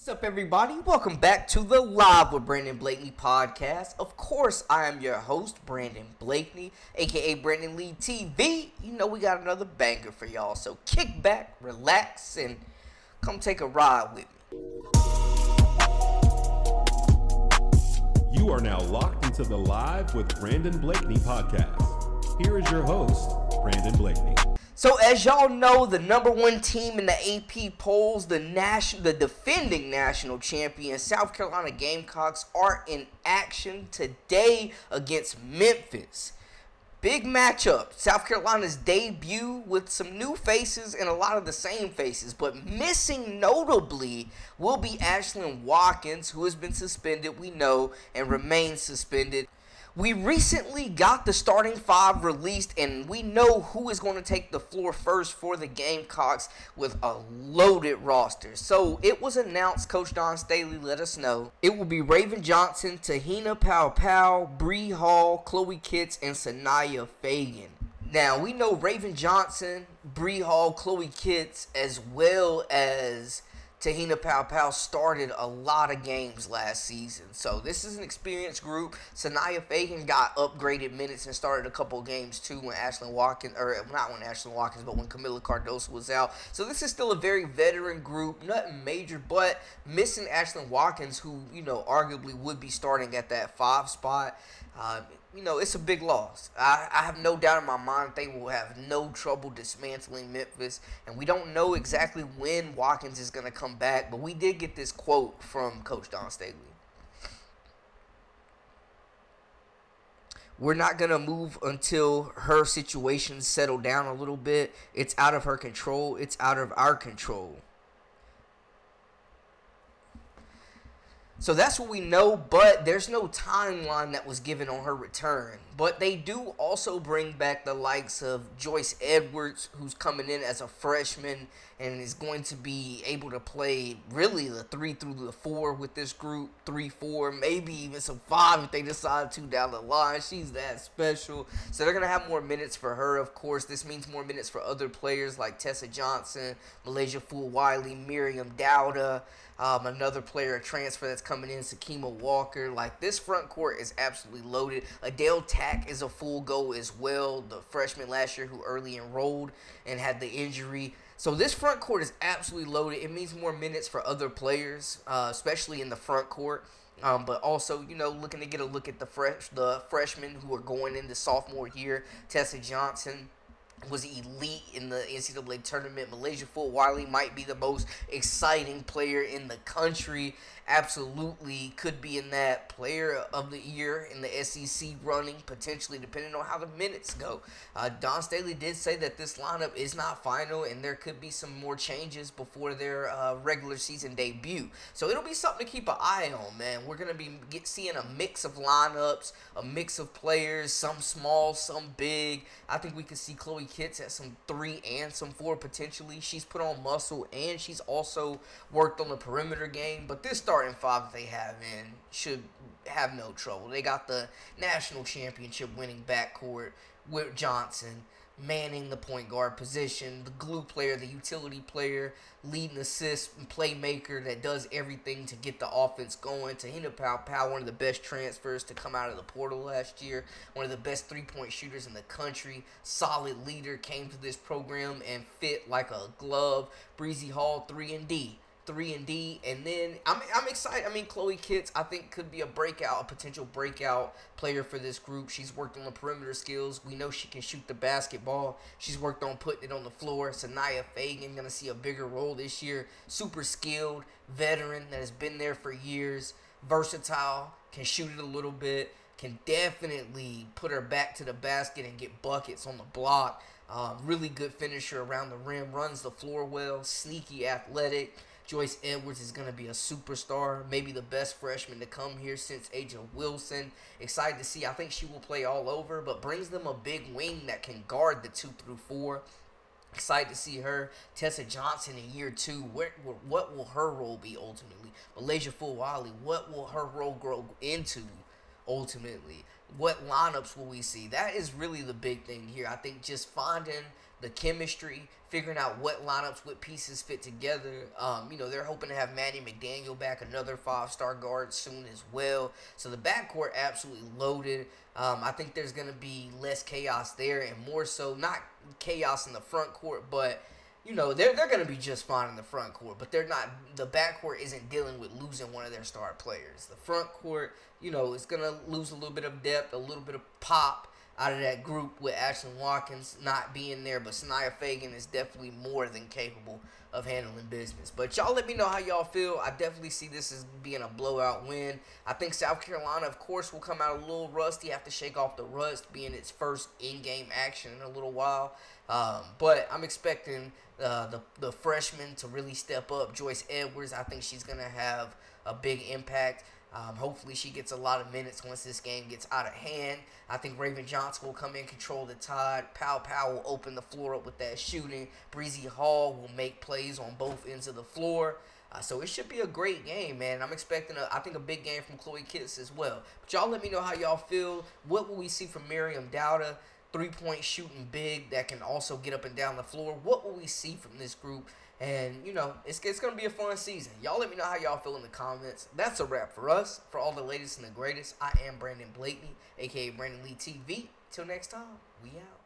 What's up, everybody? Welcome back to the Live with Brandon Blakeney podcast. Of course, I am your host, Brandon Blakeney, aka Brandon Lee TV. You know we got another banger for y'all, so kick back, relax, and come take a ride with me. You are now locked into the Live with Brandon Blakeney podcast. Here is your host, Brandon Blakeney. So as y'all know, the number one team in the AP polls, the defending national champion South Carolina Gamecocks, are in action today against Memphis. Big matchup. South Carolina's debut with some new faces and a lot of the same faces, but missing notably will be Ashlyn Watkins, who has been suspended, we know, and remains suspended. We recently got the starting five released, and we know who is going to take the floor first for the Gamecocks with a loaded roster. So it was announced, Coach Staley let us know, it will be Raven Johnson, Tahina Powell, Bree Hall, Chloe Kitts, and Sanaya Fagan. Now, we know Raven Johnson, Bree Hall, Chloe Kitts, as well as Tahina Powell started a lot of games last season. So this is an experienced group. Sanaya Fagan got upgraded minutes and started a couple of games too when Ashlyn Watkins, or not when Ashlyn Watkins, but when Camila Cardoso was out. So this is still a very veteran group, nothing major, but missing Ashlyn Watkins, who, you know, arguably would be starting at that 5 spot. You know, it's a big loss. I have no doubt in my mind they will have no trouble dismantling Memphis. And we don't know exactly when Watkins is going to come back, but we did get this quote from Coach Don Staley. We're not going to move until her situation settled down a little bit. It's out of her control. It's out of our control. So that's what we know, but there's no timeline that was given on her return. But they do also bring back the likes of Joyce Edwards, who's coming in as a freshman and is going to be able to play really the 3 through the 4 with this group, 3-4, maybe even some 5 if they decide to down the line. She's that special. So they're going to have more minutes for her, of course. This means more minutes for other players like Tessa Johnson, Malaysia Fool-Wiley, Miriam Dowda. Another player, a transfer that's coming in, Sakima Walker. Like, this front court is absolutely loaded. Adele Tack is a full go as well, the freshman last year who early enrolled and had the injury. So this front court is absolutely loaded. It means more minutes for other players, especially in the front court. But also, you know, looking to get a look at the freshmen who are going into sophomore year. Tessa Johnson was elite in the NCAA tournament. Malaysia Fool-Wiley might be the most exciting player in the country. Absolutely could be in that player of the year in the SEC running, potentially, depending on how the minutes go. Don Staley did say that this lineup is not final, and there could be some more changes before their regular season debut. So it'll be something to keep an eye on, man. We're going to be seeing a mix of lineups, a mix of players, some small, some big. I think we could see Chloe Kitts at some 3 and some 4 potentially. She's put on muscle, and she's also worked on the perimeter game. But this starting 5 that they have in should have no trouble. They got the national championship winning backcourt with Johnson manning the point guard position, the glue player, the utility player, leading assist and playmaker that does everything to get the offense going. Tahina Powell, one of the best transfers to come out of the portal last year, one of the best 3-point shooters in the country, solid leader, came to this program and fit like a glove. Breezy Hall, 3-and-D. And then I'm excited. I mean, Chloe Kitts, I think, could be a potential breakout player for this group. She's worked on the perimeter skills. We know she can shoot the basketball. She's worked on putting it on the floor. Sanaya Fagan going to see a bigger role this year. Super skilled veteran that has been there for years. Versatile, can shoot it a little bit. Can definitely put her back to the basket and get buckets on the block. Really good finisher around the rim. Runs the floor well. Sneaky, athletic. Joyce Edwards is going to be a superstar, maybe the best freshman to come here since Aja Wilson. Excited to see. I think she will play all over, but brings them a big wing that can guard the 2 through 4. Excited to see her. Tessa Johnson in year 2. What will her role be ultimately? Malaysia Fool-Wiley, what will her role grow into ultimately? What lineups will we see? That is really the big thing here. I think just finding the chemistry, figuring out what lineups, what pieces fit together. They're hoping to have Maddie McDaniel back, another 5-star guard soon as well. So the backcourt absolutely loaded. I think there's going to be less chaos there and more so, not chaos in the front court, but they're going to be just fine in the front court, but they're not. The backcourt isn't dealing with losing one of their star players. The front court, is going to lose a little bit of depth, a little bit of pop out of that group with Ashlyn Watkins not being there, but Sanaya Fagan is definitely more than capable of handling business. But y'all let me know how y'all feel. I definitely see this as being a blowout win. I think South Carolina, of course, will come out a little rusty, have to shake off the rust, being its first in-game action in a little while. But I'm expecting the freshman to really step up. Joyce Edwards, I think she's going to have a big impact. Hopefully she gets a lot of minutes once this game gets out of hand. I think Raven Johnson will come in, control the tide. Pow will open the floor up with that shooting. Breezy Hall will make plays on both ends of the floor. So it should be a great game, man. I'm expecting, I think, a big game from Chloe Kitts as well. But y'all let me know how y'all feel. What will we see from Miriam Dowda? 3-point shooting big that can also get up and down the floor. What will we see from this group? And, it's going to be a fun season. Y'all let me know how y'all feel in the comments. That's a wrap for us. For all the latest and the greatest, I am Brandon Blakeney, a.k.a. Brandon Lee TV. Till next time, we out.